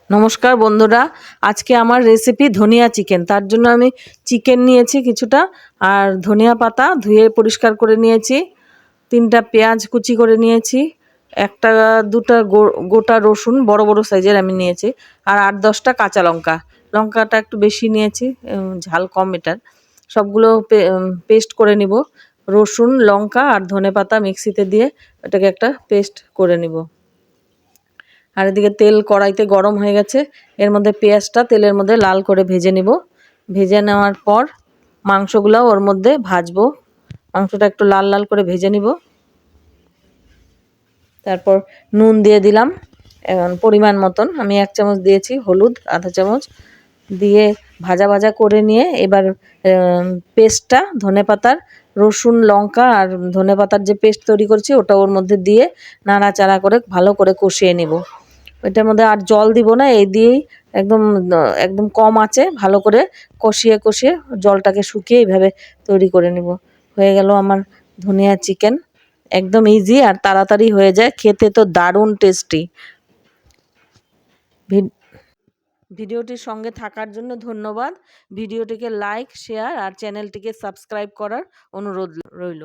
নমস্কার বন্ধুরা, আজকে আমার রেসিপি ধনিয়া চিকেন। তার জন্য আমি চিকেন নিয়েছি কিছুটা, আর ধনিয়া পাতা ধুয়ে পরিষ্কার করে নিয়েছি, 3টা পেঁয়াজ কুচি করে নিয়েছি, একটা দুটা গোটা রসুন বড় বড় সাইজের আমি নিয়েছি, আর 8-10টা কাঁচা লঙ্কা। লঙ্কাটা একটু বেশি নিয়েছি, ঝাল কম এটার। সবগুলো পেস্ট করে নিব। রসুন, লঙ্কা আর ধনেপাতা মিক্সিতে দিয়ে এটাকে একটা পেস্ট করে নিব। আর এদিকে তেল কড়াইতে গরম হয়ে গেছে, এর মধ্যে পেঁয়াজটা তেলের মধ্যে লাল করে ভেজে নিব। ভেজে নেওয়ার পর মাংসগুলোও ওর মধ্যে ভাজবো। মাংসটা একটু লাল লাল করে ভেজে নিব। তারপর নুন দিয়ে দিলাম পরিমাণ মতন, আমি 1 চামচ দিয়েছি, হলুদ আধা চামচ দিয়ে ভাজা ভাজা করে নিয়ে এবার পেস্টটা ধনেপাতার, রসুন লঙ্কা আর ধনেপাতার যে পেস্ট তৈরি করছি ওটা ওর মধ্যে দিয়ে নাড়াচাড়া করে ভালো করে কষিয়ে নিব। ওইটার মধ্যে আর জল দিব না, এই দিয়েই একদম একদম কম আঁচে ভালো করে কষিয়ে কষিয়ে জলটাকে শুকিয়ে এইভাবে তৈরি করে নিব। হয়ে গেল আমার ধনিয়া চিকেন। একদম ইজি আর তাড়াতাড়ি হয়ে যায়, খেতে তো দারুণ টেস্টি। ভিডিওটির সঙ্গে থাকার জন্য ধন্যবাদ। ভিডিওটিকে লাইক, শেয়ার আর চ্যানেলটিকে সাবস্ক্রাইব করার অনুরোধ রইল।